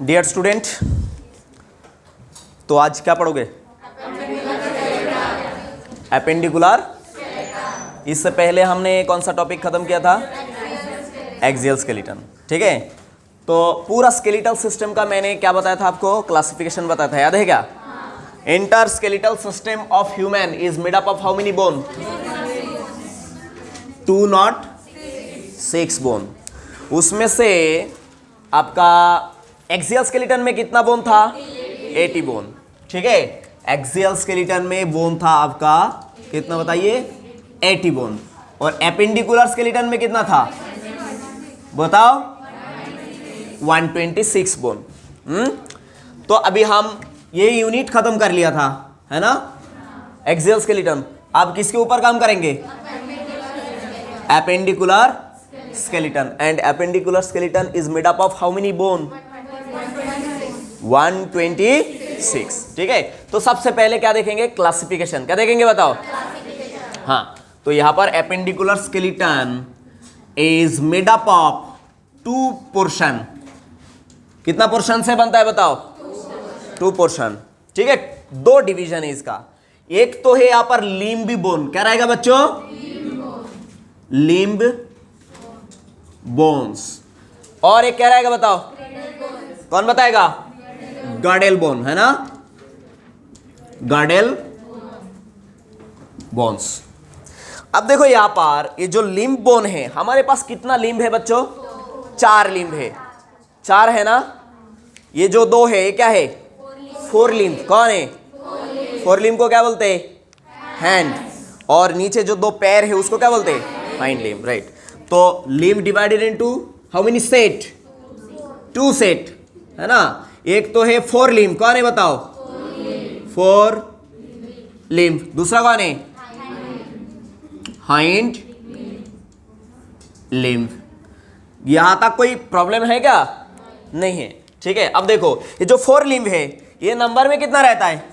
Dear student, तो आज क्या पढ़ोगे? एपेंडिकुलर। इससे पहले हमने कौन सा टॉपिक खत्म किया था? Axial skeleton. ठीक है, तो पूरा स्केलेटल सिस्टम का मैंने क्या बताया था आपको? क्लासिफिकेशन बताया था, याद है क्या? Inter skeletal system of human is made up of how many bone? 2 not 6 bone. उसमें से आपका एक्सियल स्केलेटन में कितना बोन था? 80 बोन। ठीक है, एक्सियल स्केलेटन में बोन था आपका कितना बताइए? 80 बोन। और एपेंडिकुलर स्केलेटन में कितना था बताओ? 126 बोन। तो अभी हम ये यूनिट खत्म कर लिया था, है ना? Axial skeleton. अब किसके ऊपर काम करेंगे? Appendicular skeleton. And appendicular skeleton is made up of how many bone? 126। ठीक है, तो सबसे पहले क्या देखेंगे? क्लासिफिकेशन। क्या देखेंगे बताओ? हाँ, तो यहां पर appendicular skeleton is made up of 2 portion. कितना पोर्शन से बनता है बताओ? 2 पोर्शन। ठीक है, 2 डिवीजन है इसका। एक तो है यहां पर लिम्ब बोन। क्या रहेगा बच्चों? Limb bones. और एक क्या रहेगा बताओ? कौन बताएगा? गॉडेल बोन, है ना? Gödel bones. अब देखो यहां पर ये जो लिम्ब बोन है, हमारे पास कितना लिम्ब है बच्चों? 4 लिम्ब है। 4 है ना? ये जो 2 है ये क्या है? 4 लिम्ब। कौन है? 4 लिम्ब को क्या बोलते हैं? हैंड। और नीचे जो 2 पैर है उसको क्या बोलते हैं? Hind limb. राइट। तो limb divided into how many set? 2 set, है ना? एक तो है 4 लिम्ब। कौन है बताओ? 4 लिम्ब। दूसरा कौन है? Hind limb. यहां तक कोई प्रॉब्लम है क्या? नहीं है। ठीक है, अब देखो ये जो 4 लिम्ब है ये नंबर में कितना रहता है?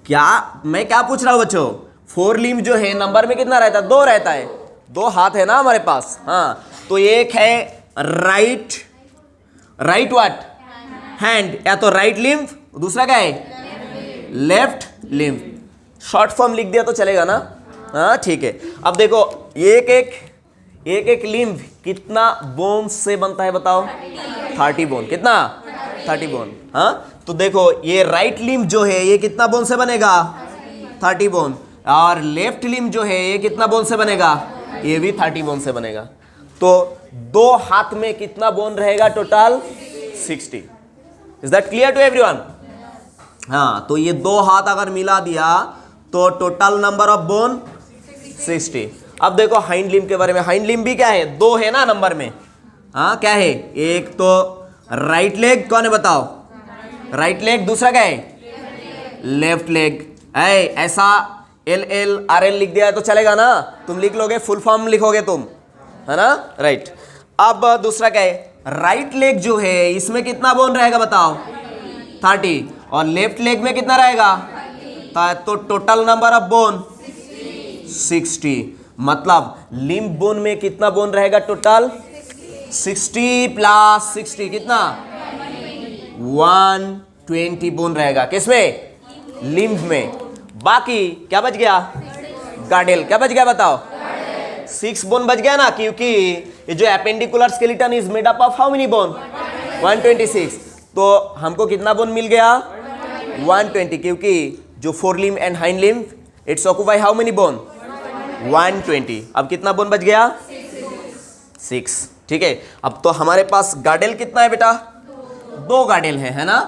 क्या मैं क्या पूछ रहा हूं बच्चों? 4 लिम्ब जो है नंबर में कितना रहता है? 2 रहता है। 2 हाथ है ना हमारे पास। हाँ, तो एक है राइट व्हाट? हैंड, या तो राइट लिम्ब। दूसरा क्या है? Left limb. शॉर्ट फॉर्म लिख दिया तो चलेगा ना? हाँ, ठीक है। अब देखो एक लिम्ब कितना बोन से बनता है बताओ? 30 बोन। कितना? 30 बोन। हाँ, तो देखो ये राइट लिम्ब जो है ये कितना बोन से बनेगा? 30 बोन। और लेफ्ट लिम्ब जो है ये कितना बोन से बनेगा? ये भी 30 बोन से बनेगा। तो 2 हाथ में कितना बोन रहेगा total? 60। Is that clear to everyone? हाँ, तो ये 2 हाथ अगर मिला दिया तो टोटल नंबर ऑफ बोन 60। अब देखो हाइंड लिम्ब के बारे में। हाइंड लिम्ब भी क्या है? 2 है ना नंबर में। हाँ, क्या है? एक तो राइट लेग। कौन है बताओ? Right leg. दूसरा क्या है? Left leg. ऐसा LL लिख दिया है तो चलेगा ना? तुम लिख लोगे, फुल फॉर्म लिखोगे तुम, है ना? राइट। अब दूसरा क्या है? राइट लेग जो है इसमें कितना बोन रहेगा बताओ? 30। और लेफ्ट लेग में कितना रहेगा? तो टोटल नंबर ऑफ बोन 60। मतलब लिम्ब बोन में कितना बोन रहेगा टोटल? 60 प्लस 60 कितना? 120 बोन रहेगा। किसमें? लिम्ब में। बाकी क्या बच गया? गॉडेल। क्या बच गया बताओ? 6 बोन बच गया ना, क्योंकि ये जो appendicular skeleton is made up of how many bone? 126। तो हमको कितना बोन मिल गया? 120, क्योंकि जो 4 limb and hind limb it's occupy how many bone? 120। अब कितना बोन बच गया? 6। ठीक है, अब तो हमारे पास गॉडेल कितना है बेटा? 2 गॉडेल है ना?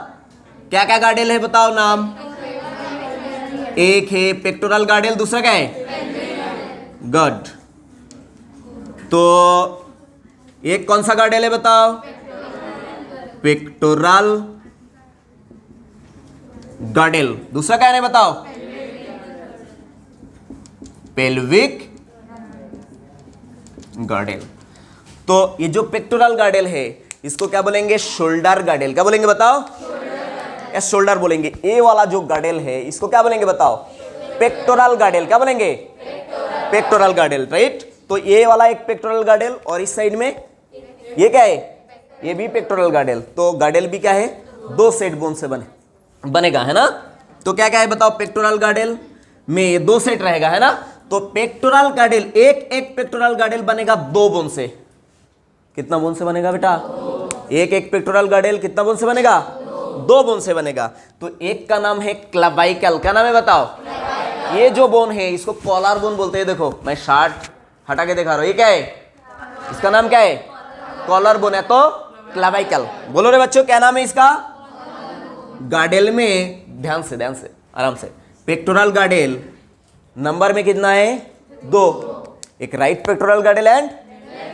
क्या क्या गॉडेल है बताओ नाम? एक है पेक्टोरल गॉडेल। दूसरा क्या है? गुड। तो एक कौन सा गॉडेल है बताओ? Pectoral Gödel. दूसरा क्या है बताओ? Pelvic Gödel. तो ये जो पेक्टोरल गॉडेल है इसको क्या बोलेंगे? Shoulder Gödel. क्या बोलेंगे बताओ? शोल्डर बोलेंगे। ए वाला जो गॉडेल है इसको क्या बोलेंगे बताओ? Pectoral Gödel. क्या बोलेंगे? Pectoral Gödel. राइट। तो ये वाला एक पेक्टोरल गॉडेल और इस साइड में ये क्या है? ये भी पेक्टोरल गार्डेल। तो गार्डेल भी क्या है, 2 सेट बोन से बनेगा, है ना। तो क्या क्या है बताओ, पेक्टोरल गार्डेल में ये 2 सेट रहेगा, है ना। तो पेक्टोरल गार्डेल, एक पेक्टोरल गार्डेल बनेगा 2 बोन से। कितना बोन से बनेगा बेटा, एक पेक्टोरल गार्डेल कितना बोन से बनेगा, 2 बोन से बनेगा। तो एक का नाम है क्लावाइकल, क्या नाम है बताओ, ये जो बोन है इसको कॉलर बोन बोलते हैं। देखो मैं शार्ट हटा के दिखा रहा हूं, ये क्या है, इसका नाम क्या है, कॉलर बोन है, तो क्लावाइकल। बोलो रे बच्चों क्या नाम है इसका, गार्डेल में, ध्यान से आराम से, पेक्टोरल गार्डेल नंबर में कितना है, 2, एक right pectoral girdle and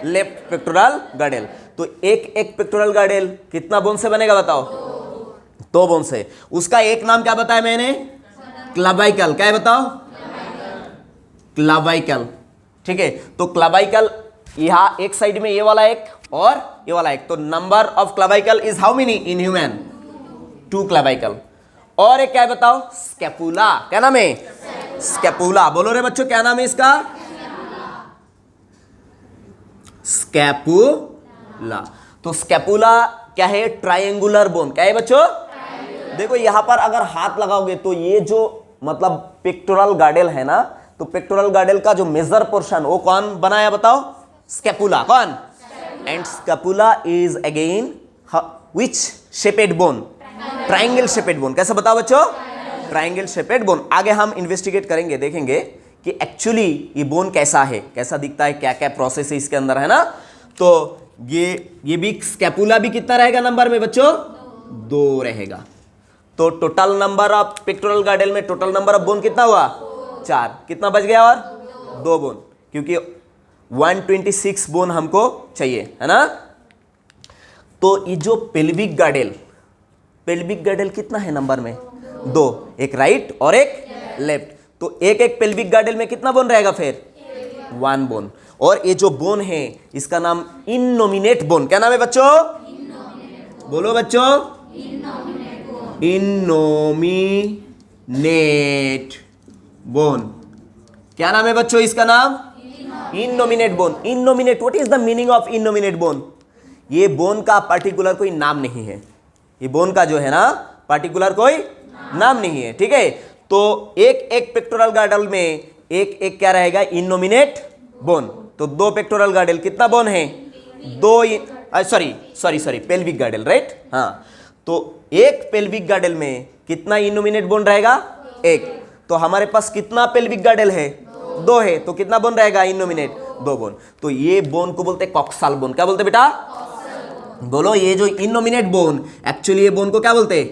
left pectoral girdle. तो एक पेक्टोरल गार्डेल कितना बोन से बनेगा बताओ, 2 बोन से। उसका एक नाम क्या बताया मैंने, क्लावाइकल। क्या है बताओ, क्लावाइकल, ठीक है। तो क्लावाइकल यहां एक साइड में ये वाला एक और ये वाला एक, तो number of clavicle is how many in human, 2 clavicle. और एक क्या है बताओ, स्कैपुला। क्या नाम है, स्कैपुला। बोलो रे बच्चों क्या नाम है इसका, स्कैपुला। तो स्कैपुला क्या है, ट्रायंगुलर बोन। क्या है बच्चों, देखो यहां पर अगर हाथ लगाओगे तो ये जो मतलब पेक्टोरल गार्डेल है ना, तो पेक्टोरल गार्डेल का जो मेजर पोर्शन वो कौन बनाया बताओ, स्कैपुला। कौन, and scapula is again which shaped bone, triangle shaped bone. कैसा बताओ बच्चों, ट्रायंगल शेपेड बोन। आगे हम इन्वेस्टिगेट करेंगे, देखेंगे कि एक्चुअली ये बोन कैसा है, कैसा दिखता है, क्या क्या प्रोसेस है इसके अंदर, है ना। तो ये भी स्कैपुला भी कितना रहेगा नंबर में बच्चों, 2 रहेगा। तो टोटल नंबर ऑफ पेक्टोरल गार्डेल में टोटल नंबर ऑफ बोन कितना हुआ, 4। कितना बच गया, और 2 बोन, क्योंकि 126 बोन हमको चाहिए, है ना। तो ये जो पेल्विक गार्डेल कितना है नंबर में, 2, एक राइट और एक लेफ्ट। तो एक पेल्विक गार्डेल में कितना बोन रहेगा फिर, 1 बोन। और ये जो बोन है इसका नाम इननोमिनेट बोन। क्या नाम है बच्चों, बोलो बच्चों, इनोमिनेट बोन। क्या नाम है बच्चों इसका नाम, innominate bone. Innominate, what is the meaning of innominate bone, ये बोन का पर्टिकुलर कोई नाम नहीं है, ये बोन का जो है ना पर्टिकुलर कोई नाम नहीं है, ठीक है। तो एक पेक्टोरल गार्डेल में एक क्या रहेगा, इनोमिनेट बोन। तो 2 पेक्टोरल गार्डेल कितना बोन है, 2, सॉरी पेल्विक गार्डेल, राइट, हाँ। तो एक पेल्विक गार्डेल में कितना इनोमिनेट बोन रहेगा, 1। तो हमारे पास कितना पेल्विक गार्डेल है, 2 है, तो कितना बोन रहेगा इनोमिनेट, 2 बोन। तो ये बोन को बोलते हैं कॉक्सल बोन। क्या बोलते बेटा, बोलो, ये जो इनोमिनेट बोन, एक्चुअली ये बोन को क्या बोलते हैं,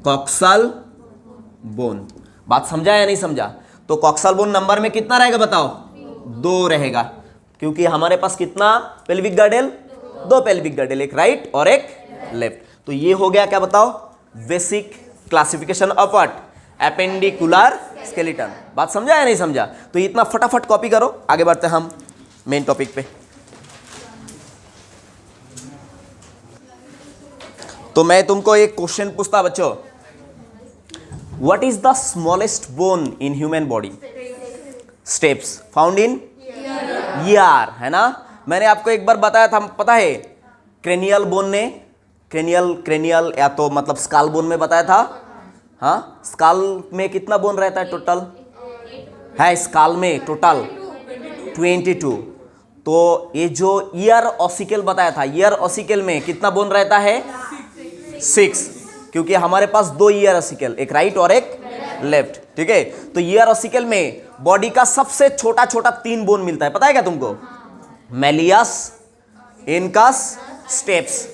कॉक्सल बोन। बात समझा या नहीं समझा। तो कॉक्सल बोन नंबर में कितना रहेगा बताओ, 2 रहेगा, क्योंकि हमारे पास कितना पेल्विक गार्डेल, 2 पेल्विक गार्डेल, एक राइट और एक लेफ्ट। तो ये हो गया क्या बताओ, basic classification of what, appendicular skeleton. बात समझा या नहीं समझा। तो इतना फटाफट कॉपी करो, आगे बढ़ते हैं हम मेन टॉपिक पे। तो मैं तुमको एक क्वेश्चन पूछता बच्चों, what is the smallest bone in human body, steps found in ER, है ना। मैंने आपको एक बार बताया था, पता है, क्रेनियल बोन ने, क्रेनियल या तो मतलब स्काल बोन में बताया था, हाँ। स्काल में कितना बोन रहता है टोटल, है स्काल में टोटल 22। तो ये जो ईयर ऑसिकल बताया था, ईयर ऑसिकल में कितना बोन रहता है, 6, क्योंकि हमारे पास 2 ईयर ऑसिकल, एक राइट और एक लेफ्ट, ठीक है। तो ईयर ऑसिकल में बॉडी का सबसे छोटा 3 बोन मिलता है, पता है क्या तुमको, मेलियस, इनकस, स्टेप्स।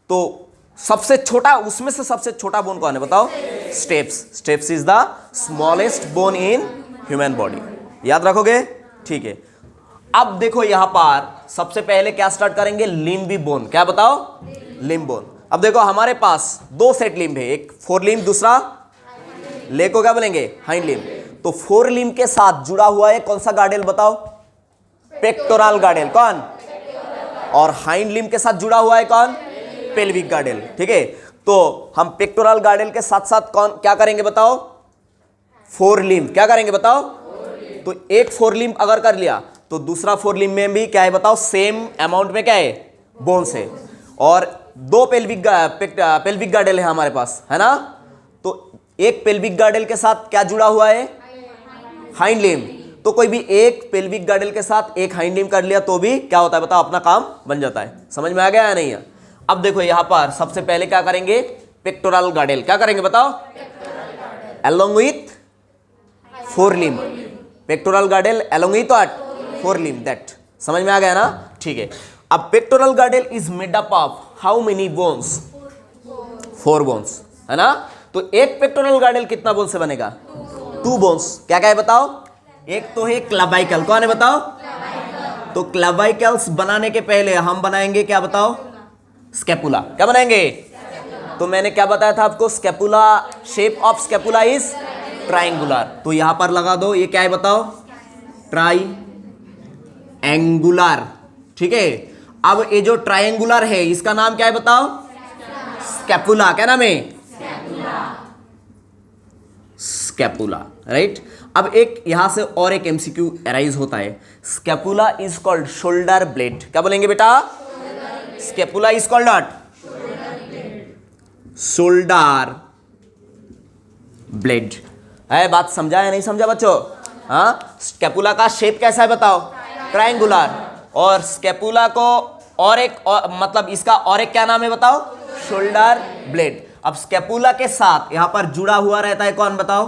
तो सबसे छोटा, उसमें से सबसे छोटा बोन कौन है बताओ, steps is the smallest bone in human body. याद रखोगे, ठीक है। अब देखो यहां पर सबसे पहले क्या स्टार्ट करेंगे, लिम्ब बोन। क्या बताओ, लिम्ब बोन। अब देखो हमारे पास 2 सेट लिम्ब है, एक फोर लिम्ब, दूसरा लेग को क्या बोलेंगे, हाइंड लिम्ब। तो फोर लिम्ब के साथ जुड़ा हुआ है कौन सा गार्डेल बताओ, पेक्टोरल गार्डेल। कौन, और हाइंड लिम्ब के साथ जुड़ा हुआ है कौन, पेल्विक गार्डेल, ठीक है। तो हम पेक्टोरल गार्डेल के साथ साथ कौन क्या करेंगे बताओ, फोर लिम्ब। क्या करेंगे बताओ, तो एक फोर लिम्ब अगर कर लिया तो दूसरा फोर लिम्ब में भी क्या है बताओ, सेम अमाउंट में क्या है, बोन्स है, और दो पेल्विक गार्डल है हमारे पास, है ना। तो एक पेल्विक गार्डल के साथ क्या जुड़ा हुआ है, हाइंड लिम्ब। तो कोई भी एक पेल्विक गार्डल के साथ एक हाइंड लिम्ब कर लिया तो भी क्या होता है बताओ, अपना काम बन जाता है। समझ में आ गया या नहीं है। अब देखो यहां पर सबसे पहले क्या करेंगे, पेक्टोरल गार्डल क्या करेंगे बताओ, along with four limb, pectoral गार्डल along with what, four limb, that. समझ में आ गया ना, ठीक है। अब pectoral गार्डल is made up of how many bones, 4 bones, है ना। तो एक पेक्टोरल गार्डल कितना बोन से बनेगा, 2 बोन्स। क्या क्या है बताओ, एक तो है क्लैविकल, कौन है बताओ, तो क्लैविकल्स बनाने के पहले हम बनाएंगे क्या बताओ, स्कैपुला। क्या बनाएंगे, तो मैंने क्या बताया था आपको, scapula, shape of scapula is triangular. तो यहां पर लगा दो, ये क्या है बताओ, ट्राई एंगुलर, ठीक है। अब ये जो ट्राइंगुलर है इसका नाम क्या है बताओ, स्कैपुला। क्या नाम है, स्कैपुला, राइट। अब एक यहां से और एक एमसीक्यू अराइज होता है, scapula is called shoulder blade. क्या बोलेंगे बेटा, scapula is called what, shoulder blade. है बात समझा या नहीं समझा बच्चों, हाँ। स्कैपुला का शेप कैसा है बताओ, ट्रायंगुलर, और स्कैपुला को और एक मतलब इसका और एक क्या नाम है बताओ, शोल्डर ब्लेड। अब स्कैपुला के साथ यहां पर जुड़ा हुआ रहता है कौन बताओ,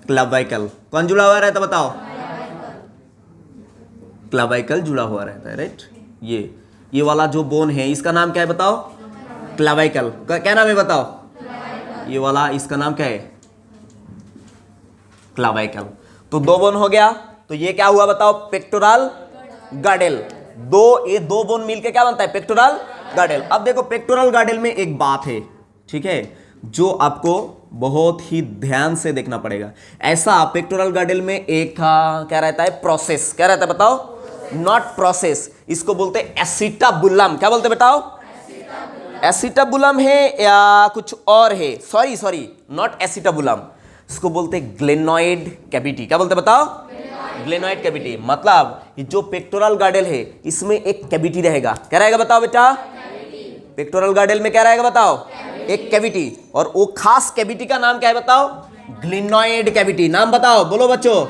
क्लैविकल। कौन जुड़ा हुआ रहता है बताओ, क्लैविकल जुड़ा हुआ रहता है, राइट। ये वाला जो बोन है इसका नाम क्या है बताओ, क्लैविकल। क्या नाम है बताओ, ये वाला इसका नाम क्या है, क्लैविकल। तो 2 बोन हो गया, तो ये क्या हुआ बताओ, पेक्टोरल गार्डल। ये दो बोन मिलके क्या बनता है, पेक्टोरल गार्डल। अब देखो पेक्टोरल गार्डल में एक बात है, ठीक है, जो आपको बहुत ही ध्यान से देखना पड़ेगा। ऐसा पेक्टोरल गार्डल में एक क्या रहता है, प्रोसेस। क्या रहता है बताओ, नॉट प्रोसेस, इसको बोलते हैं एसिटाबुलम। क्या बोलते बताओ, एसिटाबुलम है या कुछ और है, सॉरी नॉट एसिटाबुलम, इसको बोलते हैं ग्लेनॉइड कैविटी। क्या बोलते बताओ, ग्लेनॉइड कैविटी। मतलब ये जो पेक्टोरल गार्डल है इसमें एक कैविटी रहेगा। क्या रहेगा बताओ बेटा, पेक्टोरल गार्डल में क्या रहेगा बताओ, एक कैविटी, और वो खास कैविटी का नाम क्या है बताओ, ग्लेनॉइड कैविटी। नाम बताओ, बोलो बच्चों,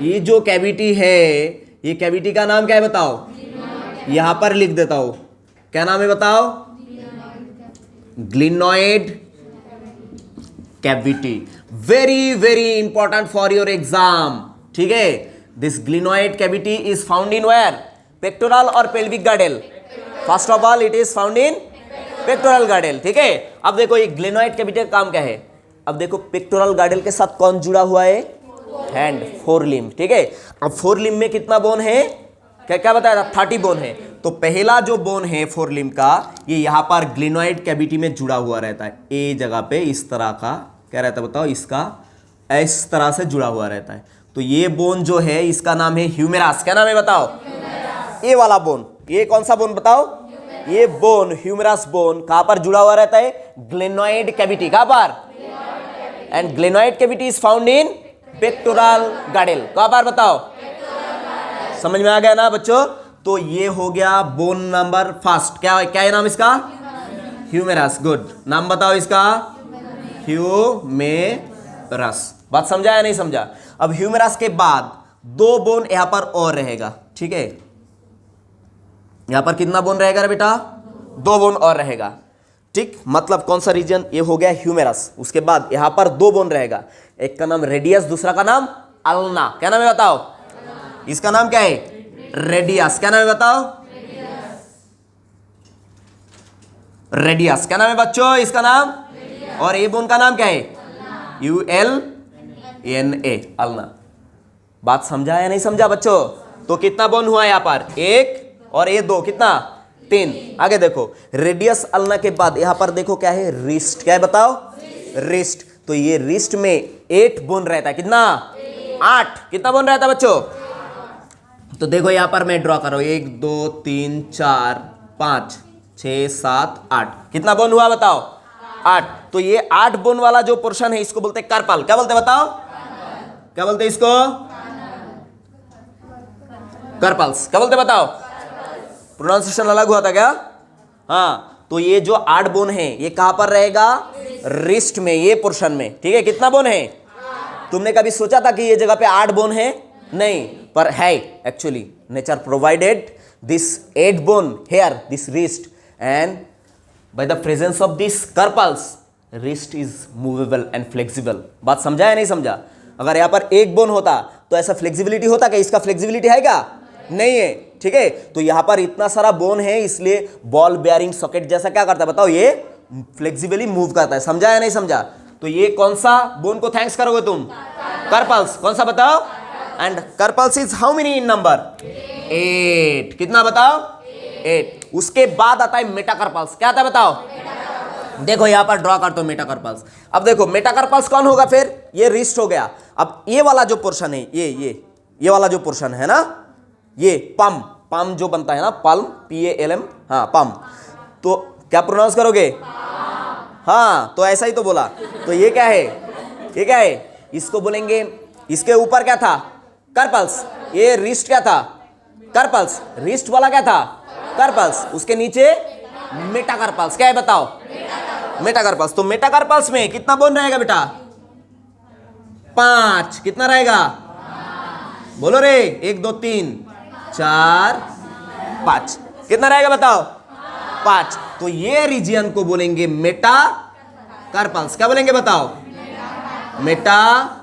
ये जो कैविटी है ये कैविटी का नाम क्या है बताओ, यहां पर लिख देता हूं, क्या नाम है बताओ, glenoid cavity. Very very important for your exam, ठीक है। This glenoid cavity is found in where, pectoral और pelvic girdle. First of all it is found in pectoral girdle, ठीक है। अब देखो ये ग्लेनॉइड कैविटी का काम क्या है, अब देखो पेक्टोरल गार्डल के साथ कौन जुड़ा हुआ है, हैंड, 4 लिम्ब, ठीक है। अब 4 लिम्ब में कितना बोन है, क्या क्या बताया था, 30 बोन है। तो पहला जो बोन है 4 लिम्ब का, ये यहां पर ग्लेनॉइड कैविटी में जुड़ा हुआ रहता है, ए जगह पे इस तरह का क्या रहता है बताओ, इसका इस तरह से जुड़ा हुआ रहता है। तो ये बोन जो है इसका नाम है ह्यूमेरस। क्या नाम है बताओ, ये वाला बोन, ये कौन सा बोन बताओ, ये बोन ह्यूमेरस बोन कहां पर जुड़ा हुआ रहता है, ग्लेनॉइड कैविटी। कहां पर, and glenoid cavity is found in pectoral गार्डल। कहां पर बताओ, समझ में आ गया ना बच्चों। तो ये हो गया बोन नंबर फर्स्ट, क्या है नाम इसका, ह्यूमेरस। गुड, नाम बताओ इसका, ह्यूमेरस। बात समझा या नहीं समझा। अब ह्यूमेरस के बाद 2 बोन यहां पर और रहेगा, ठीक है। यहां पर कितना बोन रहेगा रे बेटा, 2 बोन और रहेगा, ठीक। मतलब कौन सा रीजन, ये हो गया ह्यूमेरस। उसके बाद यहां पर 2 बोन रहेगा, एक का नाम रेडियस, दूसरा का नाम अल्ना। क्या नाम है बताओ, इसका नाम क्या है, रेडियस। क्या नाम है बताओ, रेडियस। क्या नाम है बच्चों, इसका नाम, और ये बोन का नाम क्या है, ULNA, अल्ना। बात समझा या नहीं समझा बच्चों। तो कितना बोन हुआ यहां पर, 1 और ये 2, कितना, 3। आगे देखो रेडियस अल्ना के बाद यहां पर देखो क्या है, रिस्ट। क्या है बताओ, रिस्ट। तो ये रिस्ट में 8 बोन रहता है, कितना, 8। कितना बोन रहता है बच्चों, तो देखो यहां पर मैं ड्रॉ कर रहा हूं, 1 2 3 4 5 6 7 8। कितना बोन हुआ बताओ, 8। तो ये 8 बोन वाला जो पोर्शन है इसको बोलते हैं कार्पल। क्या बोलते हैं बताओ, क्या बोलते हैं इसको, कार्पल्स। क्या बोलते बताओ? प्रोनाउंसिएशन अलग हुआ था क्या? हाँ, तो ये जो 8 बोन है ये कहां पर रहेगा? रिस्ट में, ये पोर्शन में। ठीक है, कितना बोन है? तुमने कभी सोचा था कि ये जगह पे 8 बोन है? नहीं, पर है actually. Nature provided this 8 bone here, this wrist, and by the presence of this carpals wrist is movable and flexible. बात समझा या नहीं समझा? अगर यहाँ पर 1 बोन होता तो ऐसा फ्लेक्सिबिलिटी होता क्या? इसका फ्लेक्सिबिलिटी है क्या? नहीं है। ठीक है, तो यहाँ पर इतना सारा बोन है, इसलिए बॉल बेयरिंग सॉकेट जैसा क्या करता है बताओ? ये फ्लेक्सिबली मूव करता है। समझा या नहीं समझा? तो ये कौन सा बोन को थैंक्स करोगे तुम? कार्पल्स। कौन सा बताओ? And carpals is how many in number? 8। कितना बताओ? 8। उसके बाद आता है मेटाकार्पल्स। क्या आता है बताओ? देखो यहां पर ड्रॉ कर दो मेटाकार्पल्स। अब देखो मेटाकार्पल्स कौन होगा फिर? ये रिस्ट हो गया। अब ये वाला जो पोर्शन है, ये वाला जो पोर्शन है ना, ये पम जो बनता है ना, पल्म, PALM, हाँ पम, तो क्या प्रोनाउंस करोगे? हाँ, तो ऐसा ही तो बोला। तो ये क्या है? ये क्या है? इसको बोलेंगे, इसके ऊपर क्या था? कार्पल्स। ये रिस्ट क्या था? कार्पल्स। रिस्ट वाला क्या था? कार्पल्स। उसके नीचे मेटाकार्पल्स। क्या है बताओ? मेटाकार्पल्स। तो मेटाकार्पल्स में कितना बोन रहेगा बेटा? 5। कितना रहेगा? बोलो रे, 1 2 3 4 5। कितना रहेगा बताओ? 5। तो ये रीजियन को बोलेंगे मेटाकार्पल्स। क्या बोलेंगे बताओ? मेटाकार्पल्स।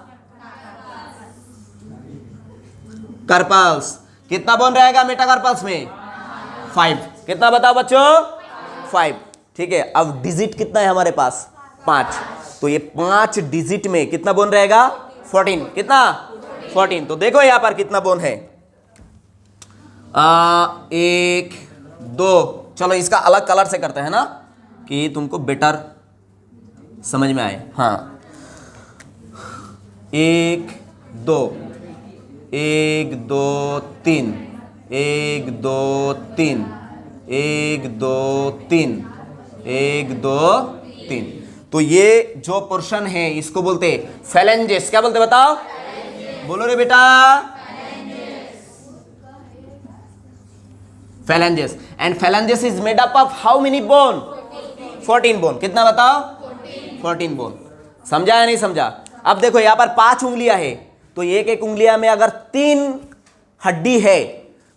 कितना बोन रहेगा मेटाकार्पल्स में? 5। कितना बताओ बच्चों? 5। ठीक है, अब डिजिट कितना है हमारे पास? 5। तो ये 5 डिजिट में कितना बोन रहेगा? 14। कितना? 14। तो देखो यहां पर कितना बोन है? 1 2। चलो इसका अलग कलर से करते हैं ना, कि तुमको बेटर समझ में आए। हाँ, 1 2 1 2 3 1 2 3 1 2 3 1 2 3। तो ये जो पोर्शन है इसको बोलते हैं फैलेंजेस। क्या बोलते बताओ? बोलो रे बेटा। Phalanges. And phalanges is made up of how many bone? 14 bone. कितना बताओ? 14 बोन। समझा या नहीं समझा? अब देखो यहां पर 5 उंगलियां है, तो एक एक उंगलियां में अगर 3 हड्डी है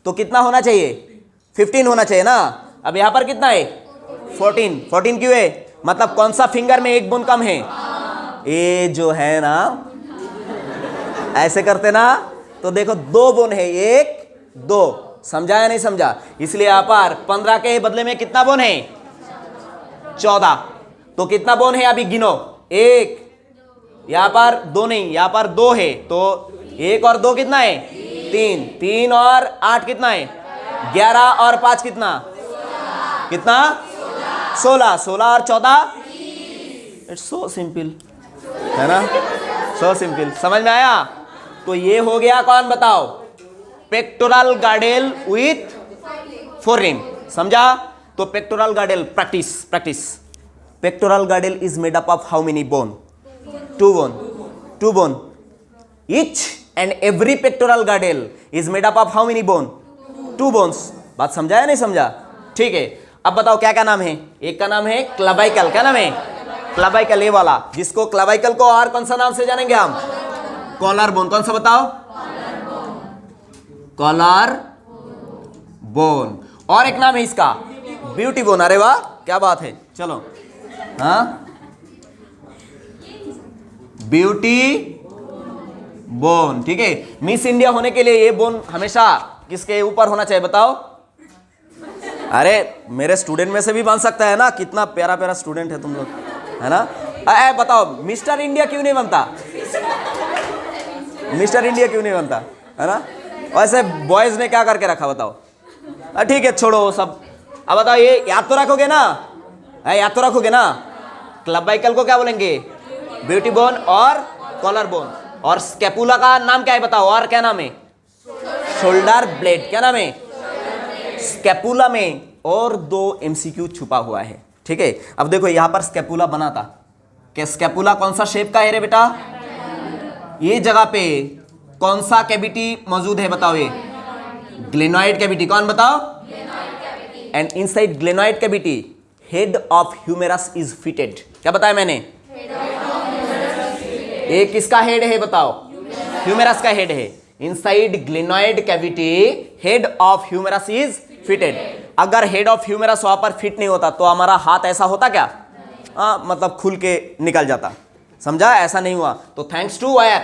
तो कितना होना चाहिए? 15 होना चाहिए ना। अब यहां पर कितना है? 14। 14 क्यों है? मतलब कौन सा फिंगर में 1 बोन कम है? ये जो है ना, ऐसे करते ना, तो देखो 2 बोन है, 1 2। समझा या नहीं समझा? इसलिए यहां पर 15 के बदले में कितना बोन है? 14। तो कितना बोन है अभी गिनो? 1, यहां पर 2 नहीं, यहां पर 2 है, तो 1 और 2 कितना है? 3। 3 और 8 कितना है? 11 और 5 कितना? कितना? 16। 16 और 14? इट्स सो सिंपल, है ना? So simple. समझ में आया? तो ये हो गया कौन बताओ? Pectoral girdle with 4 rim. समझा? तो pectoral girdle, practice. Pectoral girdle is made up of how many bone? 2 bone. 2 bone. Each and every pectoral girdle is made up of how many bone? 2 bones. बात समझा या नहीं समझा? ठीक है, अब बताओ क्या क्या नाम है? एक का नाम है क्लबाइकल। क्या नाम है? क्लबाइकल, ये वाला, जिसको क्लबाइकल को और कौन सा नाम से जानेंगे हम? Collar bone. कौन सा बताओ? Collar bone. और एक नाम है इसका ब्यूटी बोन। अरे वाह, क्या बात है। चलो, हाँ, ब्यूटी बोन। ठीक है, मिस इंडिया होने के लिए ये बोन हमेशा किसके ऊपर होना चाहिए बताओ? अरे मेरे स्टूडेंट में से भी बन सकता है ना। कितना प्यारा प्यारा स्टूडेंट है तुम लोग, है ना? बताओ मिस्टर इंडिया क्यों नहीं बनता? मिस्टर इंडिया क्यों नहीं बनता, है ना? वैसे बॉयज ने क्या करके रखा बताओ? ठीक है, छोड़ो वो सब। अब बताओ, ये याद तो रखोगे ना? याद तो रखोगे ना? क्लबाइकल को क्या बोलेंगे? ब्यूटी बोन और कॉलर बोन। और स्कैपुला का नाम क्या है बताओ? और क्या नाम है? Shoulder blade. क्या नाम है? स्कैपुला में और 2 MCQ छुपा हुआ है। ठीक है, अब देखो यहां पर स्कैपुला बना था। क्या स्कैपुला कौन सा शेप का है रे बेटा? ये जगह पे कौन सा कैविटी मौजूद है बताओ? ये ग्लेनॉइड कैविटी, कौन बताओ? And inside glenoid cavity head of humerus is fitted. क्या बताया मैंने? ये किसका हेड है बताओ? ह्यूमेरस का हेड है। Inside glenoid cavity head of humerus is fitted. अगर हेड ऑफ ह्यूमेरस वहां पर फिट नहीं होता तो हमारा हाथ ऐसा होता क्या? मतलब खुल के निकल जाता। समझा? ऐसा नहीं हुआ। तो thanks to wire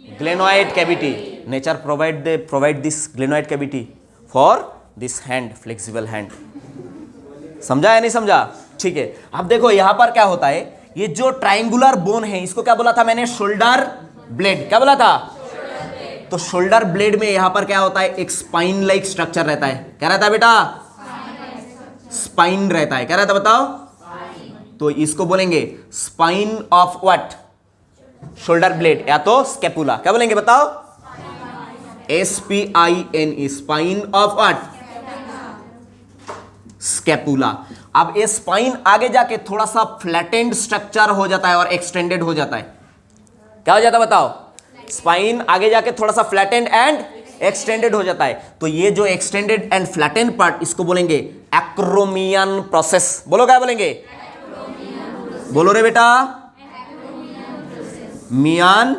glenoid cavity nature provide this glenoid cavity for this hand, flexible hand. समझा या नहीं समझा? ठीक है। अब देखो यहां पर क्या होता है, ये जो ट्राइंगुलर बोन है इसको क्या बोला था मैंने? Shoulder blade. क्या बोला था? तो शोल्डर ब्लेड में यहां पर क्या होता है? एक स्पाइन लाइक स्ट्रक्चर रहता है। क्या रहता है बेटा? स्पाइन रहता है। क्या रहता है बताओ? तो इसको बोलेंगे spine of what? Shoulder blade या तो स्कैपुला। क्या बोलेंगे बताओ? SPINE, spine of what? Scapula. अब ये स्पाइन आगे जाके थोड़ा सा फ्लैटेंड स्ट्रक्चर हो जाता है और एक्सटेंडेड हो जाता है। क्या हो जाता है बताओ? स्पाइन आगे जाके थोड़ा सा फ्लैटेंड एंड एक्सटेंडेड हो जाता है। तो ये जो एक्सटेंडेड एंड फ्लैटेंड पार्ट इसको बोलेंगे एक्रोमियन प्रोसेस। बोलो क्या बोलेंगे? बोलो रे बेटा। मियन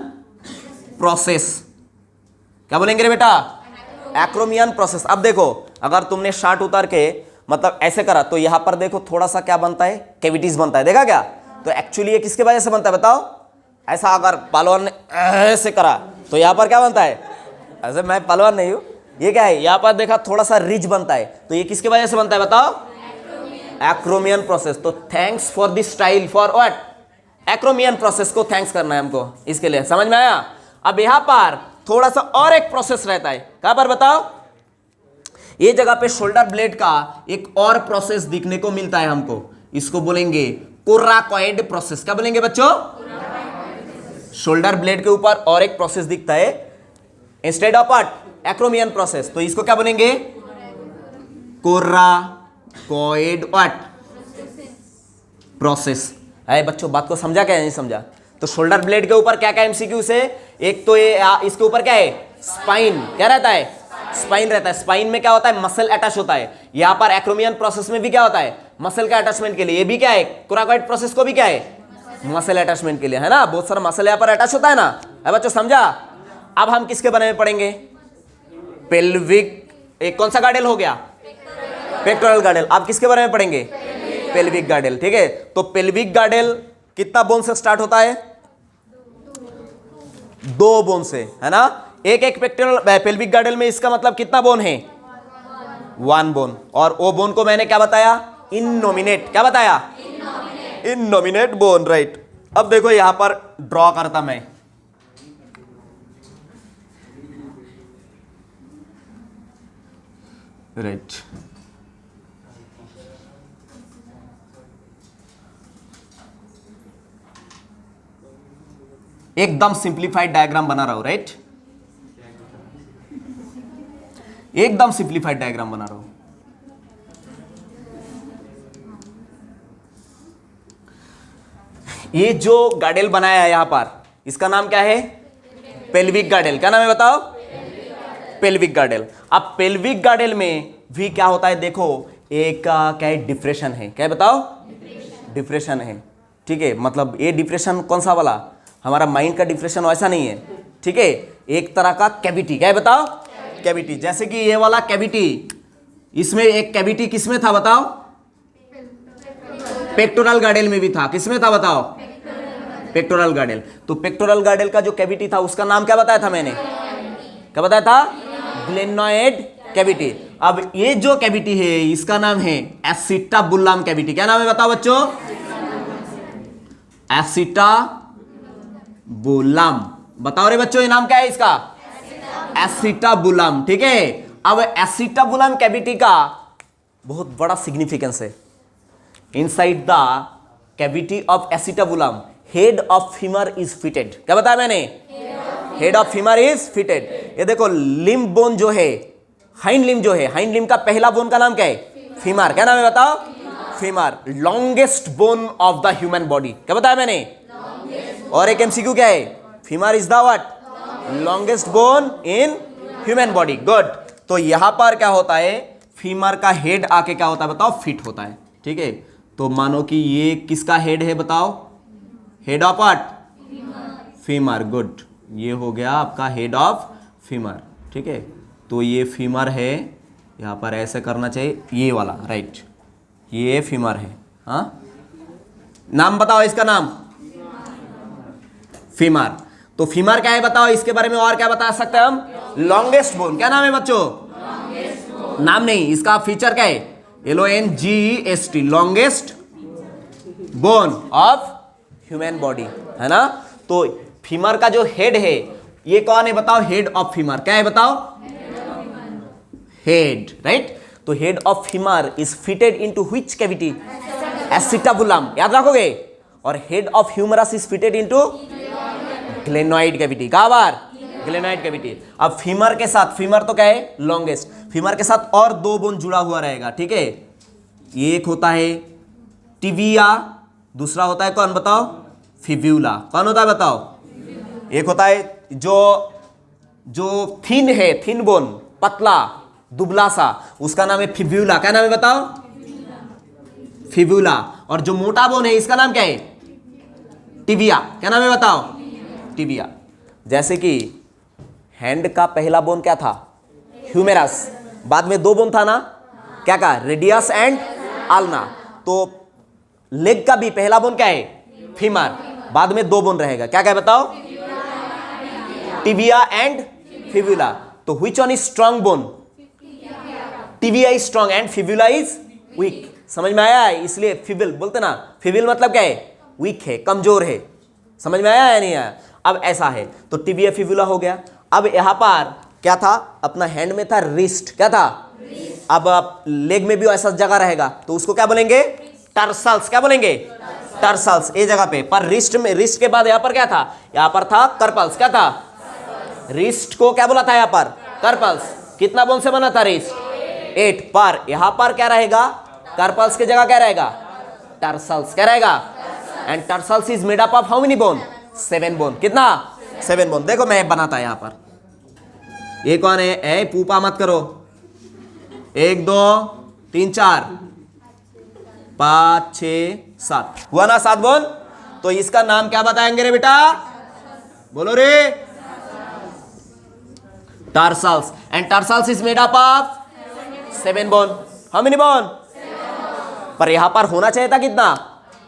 प्रोसेस। क्या बोलेंगे रे बेटा? Acromion process. अब देखो अगर तुमने शर्ट उतार के मतलब ऐसे करा तो यहां पर देखो थोड़ा सा क्या बनता है? कैविटीज बनता है। देखा क्या? तो एक्चुअली ये किसके वजह से बनता है बताओ? ऐसा अगर पहलवान ने ऐसे करा तो यहां पर क्या बनता है? ऐसे मैं पहलवान नहीं हूं, ये क्या है? यहां पर देखा थोड़ा सा रिज बनता है। तो ये किसके वजह से बनता है बताओ? Acromion process. तो thanks for this style for what? Acromion process को थैंक्स करना है हमको इसके लिए। समझ में आया? अब यहां पर थोड़ा सा और एक प्रोसेस रहता है। कहां पर बताओ? ये जगह पे शोल्डर ब्लेड का एक और प्रोसेस दिखने को मिलता है हमको। इसको बोलेंगे कोराकॉइड प्रोसेस। क्या बोलेंगे बच्चों? शोल्डर ब्लेड के ऊपर और एक प्रोसेस दिखता है instead of what? Acromion process. तो इसको क्या बोलेंगे? Coracoid what? प्रोसेस। है बच्चों, बात को समझा क्या नहीं समझा? तो शोल्डर ब्लेड के ऊपर क्या क्या एमसीक्यू से? एक तो ये इसके ऊपर क्या है? स्पाइन। क्या रहता है? स्पाइन रहता है। स्पाइन में क्या होता है? मसल अटैच होता है। यहां पर एक्रोमियन प्रोसेस में भी क्या होता है? मसल का अटैचमेंट के लिए। ये भी क्या है? कोराकॉइड प्रोसेस को भी क्या है? मसल अटैचमेंट के लिए, है ना? बहुत सारा मसल यहां पर अटैच होता है ना। है बच्चों समझा? अब हम किसके बारे में पढ़ेंगे? पेल्विक। एक कौन सा गार्डल हो गया? पेक्टोरल गार्डल। अब किसके बारे में पढ़ेंगे? पेल्विक गार्डल। ठीक है। तो पेल्विक गार्डल कितना बोन से स्टार्ट होता है? 2 बोन से, है ना? एक पेक्टोरल पेल्विक गार्डल में इसका मतलब कितना बोन है? 1 बोन। और वो बोन को मैंने क्या बताया? इननोमिनेट। क्या बताया? इननोमिनेट बोन। राइट। अब देखो यहां पर ड्रॉ करता मैं। राइट। एकदम सिंप्लीफाइड डायग्राम बना रहा हूं। राइट। एकदम सिंप्लीफाइड डायग्राम बना रहा हूं। ये जो गार्डल बनाया है यहां पर, इसका नाम क्या है? पेल्विक गार्डल। क्या नाम है बताओ? पेल्विक गार्डल। अब पेल्विक गार्डल में भी क्या होता है? देखो एक क्या है? डिप्रेशन है। क्या है बताओ? डिप्रेशन है। ठीक है। मतलब ये डिप्रेशन कौन सा वाला? हमारा माइंड का डिप्रेशन वैसा नहीं है। ठीक है। एक तरह का कैविटी। क्या है बताओ? कैविटी। जैसे कि ये वाला कैविटी, इसमें एक कैविटी किसमें था बताओ? पेक्टोरल गार्डल में भी था। किसमें था बताओ? पेक्टोरल गार्डल। तो पेक्टोरल गार्डल का जो कैविटी था उसका नाम क्या बताया था मैंने? क्या बताया था? Glenoid cavity. अब ये जो कैविटी है इसका नाम है एसिटाबुलम कैविटी। क्या नाम है बताओ बच्चों? एसिटाबुलम। बताओ रे बच्चों, ये नाम क्या है इसका? एसिटाबुलम। ठीक है। अब एसिटाबुलम कैविटी का बहुत बड़ा सिग्निफिकेंस है। Inside the cavity of acetabulum head of femur is fitted. क्या बताया मैंने? Head of femur is fitted. ये देखो लिम्ब बोन जो है, हाइंड लिम्ब जो है, हाइंड लिम्ब का पहला बोन का नाम क्या है? फीमर। क्या नाम है बताओ? Femur. Longest bone of the human body. क्या बताया मैंने? और एक एमसीक्यू क्या है? Femur is the what? Longest bone in human body. Good. तो यहां पर क्या होता है, फीमर का हेड आके क्या होता है बताओ, फिट होता है। ठीक है, तो मानो कि ये किसका हेड है बताओ, head of what, femur. Good, ये हो गया आपका हेड ऑफ फीमर। ठीक है, तो ये फीमर है, यहां पर ऐसे करना चाहिए, ये वाला, राइट, ये फीमर है। हाँ, नाम बताओ इसका नाम, फीमर। तो फीमर क्या है बताओ, इसके बारे में और क्या बता सकते हैं हम, लॉन्गेस्ट बोन। क्या नाम है बच्चों, नाम नहीं, इसका फीचर क्या है, LONGEST, longest bone of human body, है ना। तो फीमर का जो हेड है ये कौन है बताओ, हेड ऑफ फीमर। क्या है बताओ, हेड, राइट। तो head of femur is fitted into which cavity, acetabulum, याद रखोगे। और head of humerus is fitted into glenoid cavity. कहां बार, ग्लेनोइड कैविटी। अब फीमर के साथ, फीमर तो क्या है लॉन्गेस्ट, फीमर के साथ और दो बोन जुड़ा हुआ रहेगा। ठीक है, एक होता है टिबिया, दूसरा होता है कौन बताओ, फिब्यूला। कौन होता है बताओ, एक होता है जो थिन है, थिन बोन, पतला दुबला सा, उसका नाम है फिब्यूला। क्या नाम है बताओ, फिब्यूला। और जो मोटा बोन है इसका नाम क्या है, टिबिया। क्या नाम है बताओ, टिबिया। जैसे कि हैंड का पहला बोन क्या था, ह्यूमेरस, बाद में दो बोन था ना, क्या कहा, रेडियस एंड आल्ना। तो लेग का भी पहला बोन क्या है, फीमर, बाद में दो बोन रहेगा, क्या क्या बताओ, टिबिया एंड फिब्यूला। तो which one is strong bone, tibia is strong and fibula is weak. समझ में आया है, इसलिए फिबिल बोलते ना, फिबिल मतलब क्या है, वीक है, कमजोर है। समझ में आया है नहीं आया। अब ऐसा है, तो टिबिया फिब्यूला हो गया। अब यहां पर क्या था, अपना हैंड में था रिस्ट, क्या था, अब लेग में भी ऐसा जगह रहेगा, तो उसको क्या बोलेंगे, टर्सल्स। क्या बोलेंगे, टर्सल्स, ये जगह पे। पर रिस्ट में, रिस्ट के बाद यहां पर क्या था, यहां पर था कर्पल्स। क्या था, रिस्ट को क्या बोला था यहां पर, कर्पल्स। कितना बोन से बना था रिस्ट, 8। पर यहां पर क्या रहेगा, कार्पल्स की जगह क्या रहेगा, टर्सल्स। क्या रहेगा, and tarsals is made up of how many bone, 7 bone. कितना, 7 बोन। देखो मैं बनाता यहां पर, ये कौन है, ए पूपा मत करो, 1 2 3 4 5 6 7 हुआ ना, 7 बोन। तो इसका नाम क्या बताएंगे रे बेटा, बोलो रे, tarsals. And tarsals is made up of 7 bone. How many bone, पर यहां पर होना चाहिए था कितना,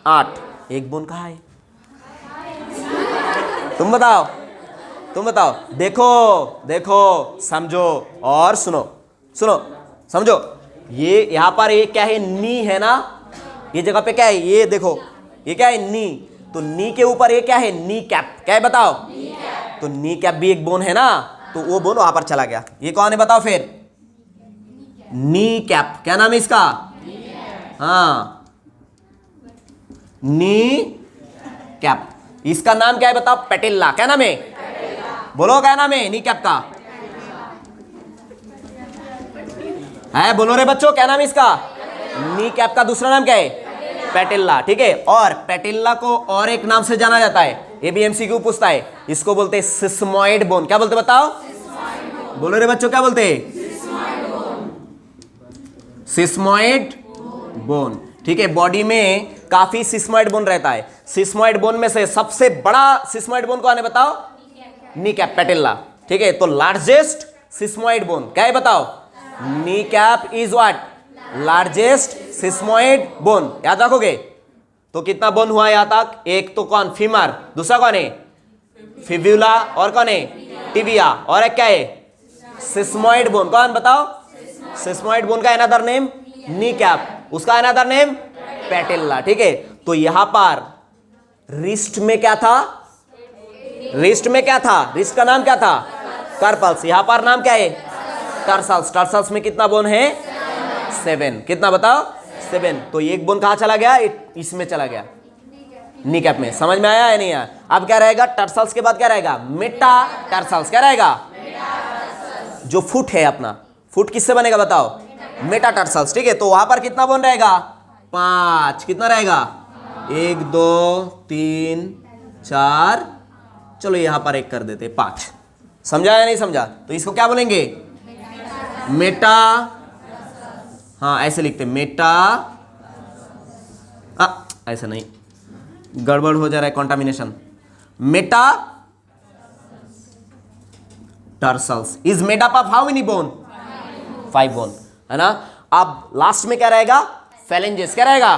8। एक बोन कहां है, तुम बताओ, तुम बताओ। देखो देखो, समझो और सुनो, सुनो समझो। ये यहां पर ये क्या है, नी है ना, ये जगह पे क्या है, ये देखो, ये क्या है, नी। तो नी के ऊपर ये क्या है, नी कैप। क्या है बताओ, तो नी कैप भी एक बोन है ना, तो वो बोन वहां पर चला गया। ये कौन है बताओ फिर, नी कैप। क्या नाम है इसका, हाँ, नी कैप। इसका नाम क्या है बताओ, पेटिल्ला। क्या नाम है, बोलो क्या नाम है नी कैप का, है बोलो रे बच्चों, क्या नाम है इसका, नी कैप का दूसरा नाम क्या है, पेटिल्ला। ठीक है, और पेटिल्ला को और एक नाम से जाना जाता है, ये भी MCQ पूछता है, इसको बोलते हैं सिस्मॉइड बोन। क्या बोलते बताओ, बोलो रे बच्चों, क्या बोलते हैं, सिस्मॉइड बोन। ठीक है, बॉडी में काफी सिस्मॉइड बोन रहता है। सिस्मॉइड बोन में से सबसे बड़ा सिस्मॉइड बोन कौन है बताओ, नी कैप, पेटिल्ला। ठीक है, तो लार्जेस्ट सिस्मॉइड बोन क्या है बताओ, knee cap is what, largest sesamoid bone. याद रखोगे। तो कितना बोन हुआ यहां तक, एक तो कौन, फीमर, दूसरा कौन है, फिब्यूला, और कौन है, टिबिया, और एक क्या है, सिस्मॉइड बोन। कौन बताओ, सिस्मॉइड बोन का अनदर नेम नी कैप, उसका अनदर नेम पेटिल्ला। ठीक है, तो यहां पर रिस्ट में क्या था, रिस्ट में क्या था, रिस्ट का नाम क्या था, कार्पल्स। यहां पर नाम क्या है, टर्सल्स। टर्सल्स में कितना बोन है, 7। कितना बताओ, 7। तो एक बोन कहां चला गया, इसमें चला गया, नी कैप में। समझ में आया है नहीं आया। अब क्या रहेगा, टर्सल्स के बाद क्या रहेगा, मेटा टर्सल्स। क्या रहेगा, जो फुट है अपना, फुट किससे बनेगा बताओ, मेटा टर्सल्स। ठीक है, तो वहां पर कितना बोन रहेगा, 5। कितना रहेगा, 1 2 3 4, चलो यहां पर एक कर देते, 5। समझा या नहीं समझा। तो इसको क्या बोलेंगे, मेटा, हाँ ऐसे लिखते मेटा, ऐसा नहीं, गड़बड़ हो जा रहा है, contamination. Metatarsals is made up of how many bone? 5 bone, है ना। अब लास्ट में क्या रहेगा? फेलेंजेस। क्या रहेगा?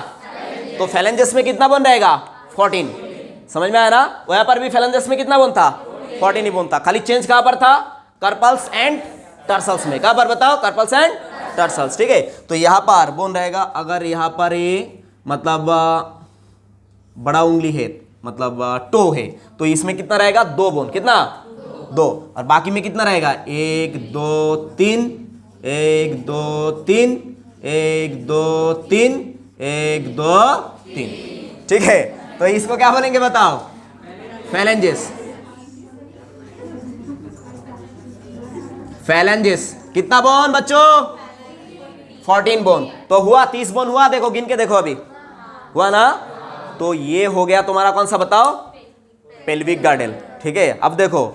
तो फेलेंजेस में कितना बोन रहेगा? 14। समझ में आया ना? वहां पर भी फेलेंजेस में कितना बोन था? 14 ही बोन था, खाली चेंज कहां पर था? कार्पल्स एंड टर्सल्स में। कहां पर बताओ? कार्पल्स एंड टर्सल्स, ठीक है। तो यहां पर बोन रहेगा, अगर यहां पर ये मतलब बड़ा उंगली है, मतलब टो है, तो इसमें कितना रहेगा? 2 बोन। कितना? 2। और बाकी में कितना रहेगा? 1 2 3, 1 2 3, 1 2 3, 1 2 3, ठीक है। तो इसको क्या बोलेंगे बताओ? फेलेंजेस। फेलेंजेस कितना बोन बच्चों? 14 बोन। तो हुआ 30 बोन हुआ, देखो गिन के देखो, अभी हुआ ना। तो ये हो गया तुम्हारा कौन सा बताओ? पेल्विक गार्डल, ठीक है। अब देखो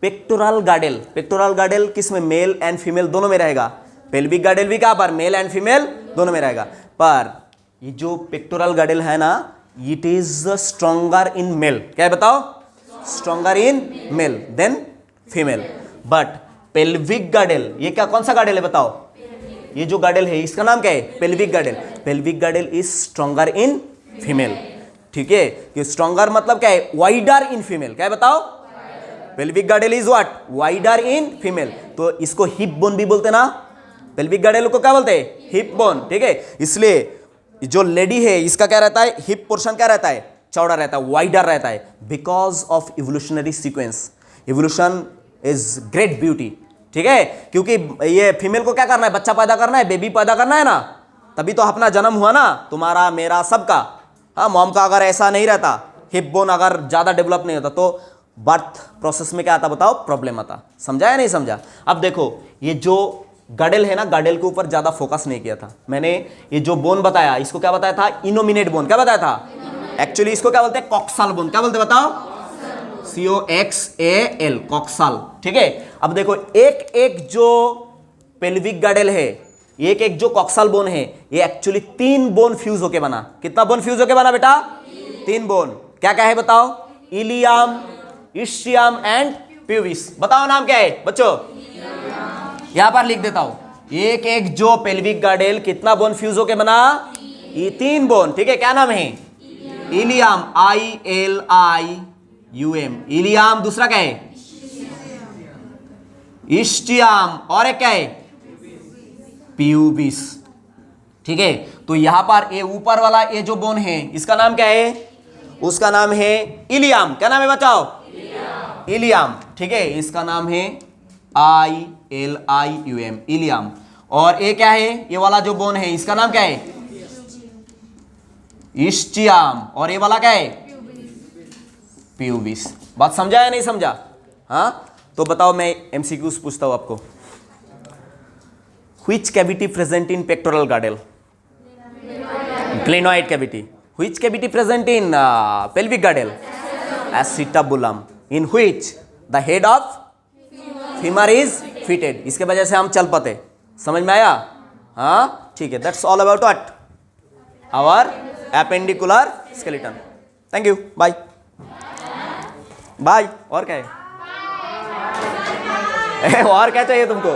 पेक्टोरल गार्डल। पेक्टोरल गार्डल किस में? मेल एंड फीमेल दोनों में रहेगा। पेल्विक गार्डल भी कहां पर? मेल एंड फीमेल दोनों में रहेगा। पर ये जो पेक्टोरल गार्डल है ना, it is stronger in male. क्या है बताओ? Stronger in male than female. But pelvic girdle, ये क्या, कौन सा गार्डल है बताओ? ये जो गार्डल है इसका नाम क्या है? Pelvic गार्डल। Pelvic गार्डल is stronger in female, ठीक है। ये स्ट्रॉन्गर मतलब क्या है? Wider in female. क्या है बताओ? Pelvic गार्डल is what? Wider in female. तो इसको हिप बोन भी बोलते ना। पेल्विक गार्डल को क्या बोलते हैं? हिप बोन, ठीक है। इसलिए जो लेडी है इसका क्या रहता है? हिप पोर्शन क्या रहता है? चौड़ा रहता है, वाइडर रहता है, because of evolutionary sequence. Evolution is great beauty, ठीक है। क्योंकि ये फीमेल को क्या करना है? बच्चा पैदा करना है, बेबी पैदा करना है ना, तभी तो अपना जन्म हुआ ना, तुम्हारा मेरा सबका। हाँ, मॉम का अगर ऐसा नहीं रहता, हिप बोन अगर ज़्यादा डेवलप नहीं होता, तो बर्थ प्रोसेस में क्या आता बताओ? प्रॉब्लम आता। समझा या नहीं समझा? अब देखो ये जो गार्डल है ना, गार्डल के ऊपर ज़्यादा फोकस नहीं किया था मैंने। ये जो बोन बताया, इसको क्या बताया था? Innominate bone. क्या बताया था? एक्चुअली इसको क्या बोलते हैं? Coxal bone. क्या बोलते हैं बताओ? COXAL, कॉक्सल, ठीक है। अब देखो एक एक जो पेल्विक गार्डल है, एक एक जो कॉक्सल बोन है, ये एक्चुअली 3 बोन फ्यूज होके बना। कितना बोन फ्यूज होके बना बेटा? 3 बोन। क्या क्या है बताओ? Ilium, ischium and pubis. बताओ नाम क्या है बच्चों? यहां पर लिख देता हूं। एक एक जो पेल्विक गार्डल कितना बोन फ्यूज होके बना? ये 3 बोन, ठीक है। क्या नाम है? Ilium, ILIUM, ilium. दूसरा क्या है? इस्चियम, और एक क्या है? प्यूबिस, ठीक है। तो यहां पर ये ऊपर वाला ये जो बोन है, इसका नाम क्या है? उसका नाम है इलियम। क्या नाम है बताओ? इलियम, ठीक है। इसका नाम है ILIUM, इलियम। और ये क्या है? ये वाला जो बोन है इसका नाम क्या है? इस्चियम। और ये वाला क्या है? प्यूबिस। बात समझा या नहीं समझा? हाँ, तो बताओ, मैं MCQs पूछता हूं आपको। Which cavity present in pectoral girdle? Glenoid cavity. Which cavity present in pelvic girdle? Acetabulum. In which the head of femur is fitted. इसके वजह से हम चल पाते। समझ में आया? हाँ, ठीक है। That's all about what? Our appendicular skeleton. Thank you. Bye. Bye. और क्या है? और क्या चाहिए तुमको?